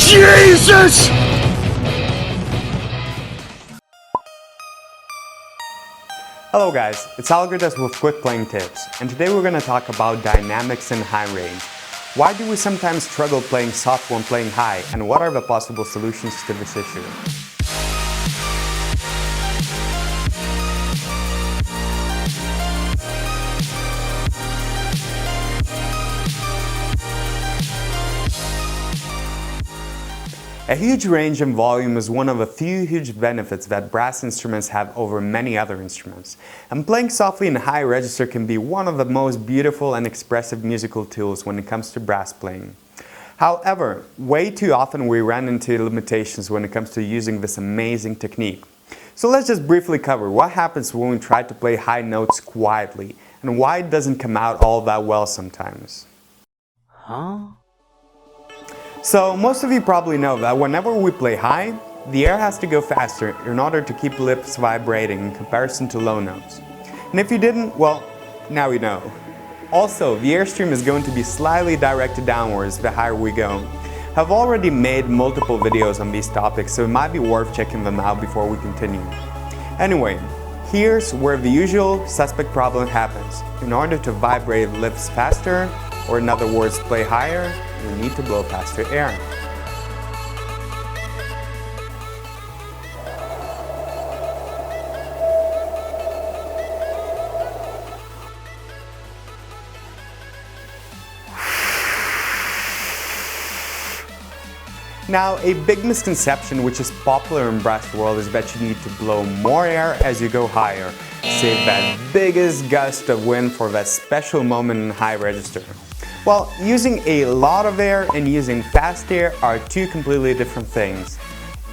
Jesus! Hello guys, it's Algirdas with quick playing tips, and today we're going to talk about dynamics in high range. Why do we sometimes struggle playing soft when playing high, and what are the possible solutions to this issue? A huge range and volume is one of a few huge benefits that brass instruments have over many other instruments. And playing softly in high register can be one of the most beautiful and expressive musical tools when it comes to brass playing. However, way too often we run into limitations when it comes to using this amazing technique. So let's just briefly cover what happens when we try to play high notes quietly and why it doesn't come out all that well sometimes. So most of you probably know that whenever we play high, the air has to go faster in order to keep lips vibrating in comparison to low notes. And if you didn't, well, now you know. Also, the airstream is going to be slightly directed downwards the higher we go. I've already made multiple videos on these topics, so it might be worth checking them out before we continue. Anyway, here's where the usual suspect problem happens. In order to vibrate lips faster, or in other words, play higher, we need to blow faster air. Now, a big misconception which is popular in brass world is that you need to blow more air as you go higher. Save that biggest gust of wind for that special moment in high register. Well, using a lot of air and using fast air are two completely different things.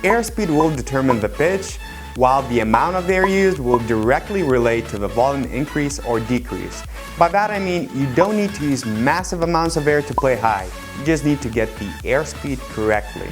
Airspeed will determine the pitch, while the amount of air used will directly relate to the volume increase or decrease. By that I mean you don't need to use massive amounts of air to play high, you just need to get the airspeed correctly.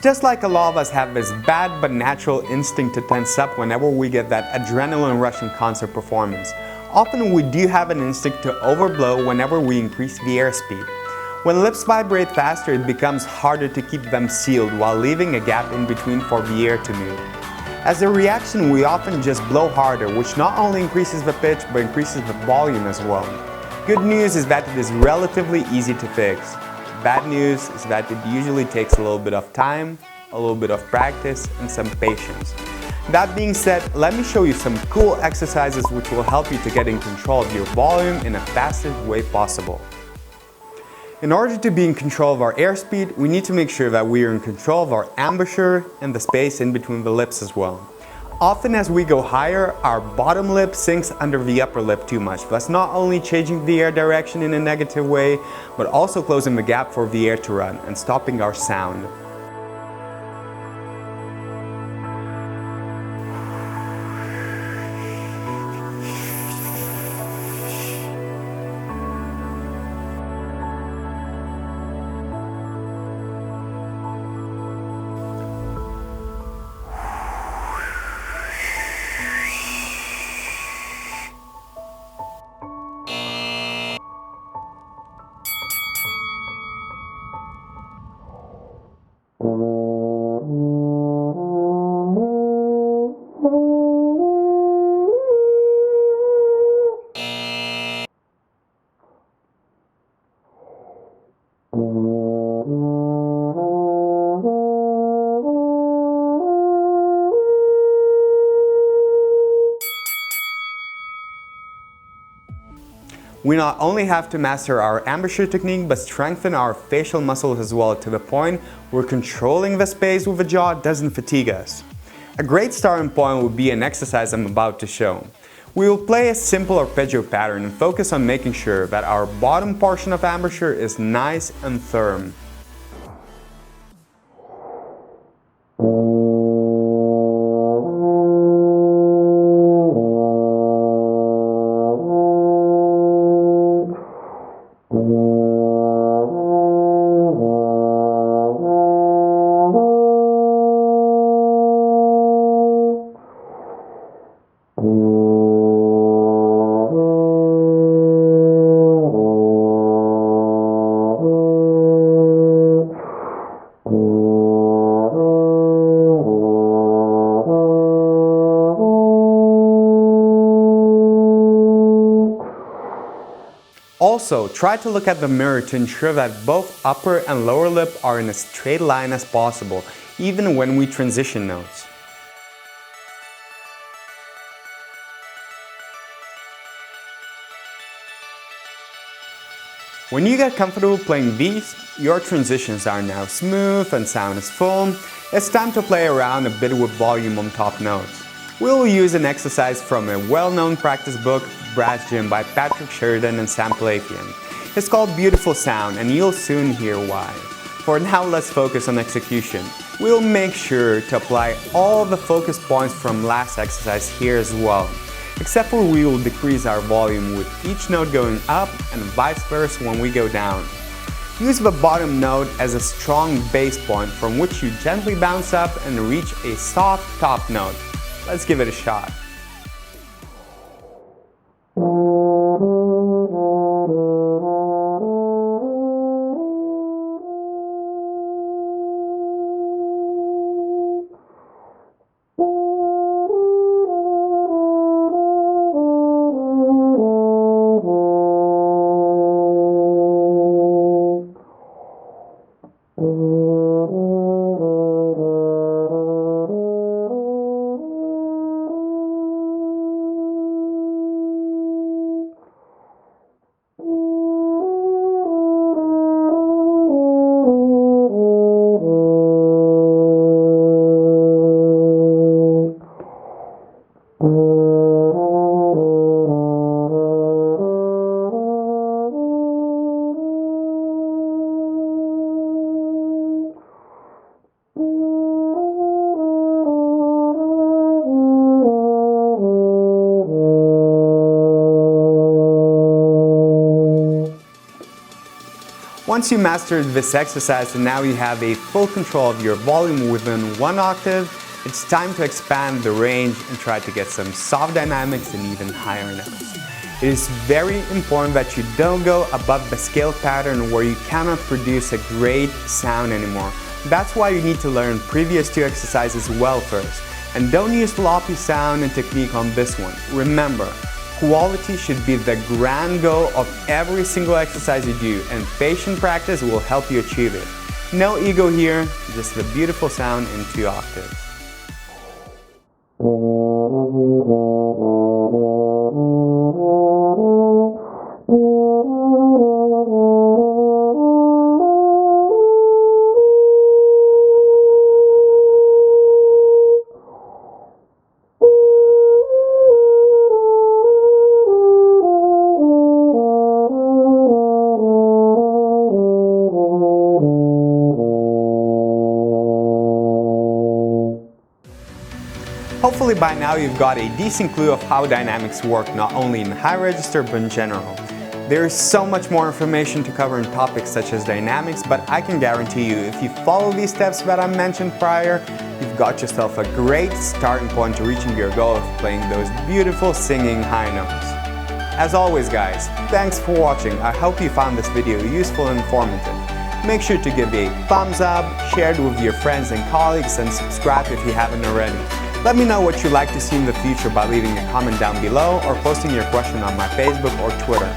Just like a lot of us have this bad but natural instinct to tense up whenever we get that adrenaline rush in concert performance, often we do have an instinct to overblow whenever we increase the airspeed. When lips vibrate faster, it becomes harder to keep them sealed while leaving a gap in between for the air to move. As a reaction, we often just blow harder, which not only increases the pitch but increases the volume as well. Good news is that it is relatively easy to fix. Bad news is that it usually takes a little bit of time, a little bit of practice, and some patience. That being said, let me show you some cool exercises which will help you to get in control of your volume in the fastest way possible. In order to be in control of our airspeed, we need to make sure that we are in control of our embouchure and the space in between the lips as well. Often as we go higher, our bottom lip sinks under the upper lip too much, thus not only changing the air direction in a negative way, but also closing the gap for the air to run and stopping our sound. We not only have to master our embouchure technique, but strengthen our facial muscles as well, to the point where controlling the space with the jaw doesn't fatigue us. A great starting point would be an exercise I'm about to show. We will play a simple arpeggio pattern and focus on making sure that our bottom portion of embouchure is nice and firm. Also, try to look at the mirror to ensure that both upper and lower lip are in a straight line as possible, even when we transition notes. When you get comfortable playing these, your transitions are now smooth and sound is full. It's time to play around a bit with volume on top notes. We'll use an exercise from a well-known practice book, Brass Gym by Patrick Sheridan and Sam Palafian. It's called Beautiful Sound, and you'll soon hear why. For now, let's focus on execution. We'll make sure to apply all the focus points from last exercise here as well, except for we will decrease our volume with each note going up and vice versa when we go down. Use the bottom note as a strong base point from which you gently bounce up and reach a soft top note. Let's give it a shot. Once you mastered this exercise and now you have a full control of your volume within one octave, it's time to expand the range and try to get some soft dynamics and even higher notes. It is very important that you don't go above the scale pattern where you cannot produce a great sound anymore. That's why you need to learn previous two exercises well first. And don't use floppy sound and technique on this one. Remember, quality should be the grand goal of every single exercise you do, and patient practice will help you achieve it. No ego here, just the beautiful sound in 2 octaves. Hopefully by now you've got a decent clue of how dynamics work, not only in high register but in general. There is so much more information to cover in topics such as dynamics, but I can guarantee you if you follow these steps that I mentioned prior, you've got yourself a great starting point to reaching your goal of playing those beautiful singing high notes. As always guys, thanks for watching. I hope you found this video useful and informative. Make sure to give a thumbs up, share it with your friends and colleagues, and subscribe if you haven't already. Let me know what you'd like to see in the future by leaving a comment down below or posting your question on my Facebook or Twitter.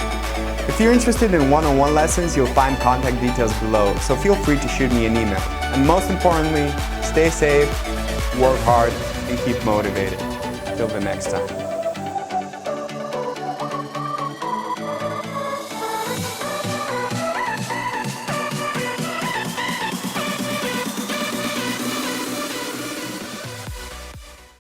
If you're interested in one-on-one lessons, you'll find contact details below, so feel free to shoot me an email. And most importantly, stay safe, work hard, and keep motivated. Till the next time.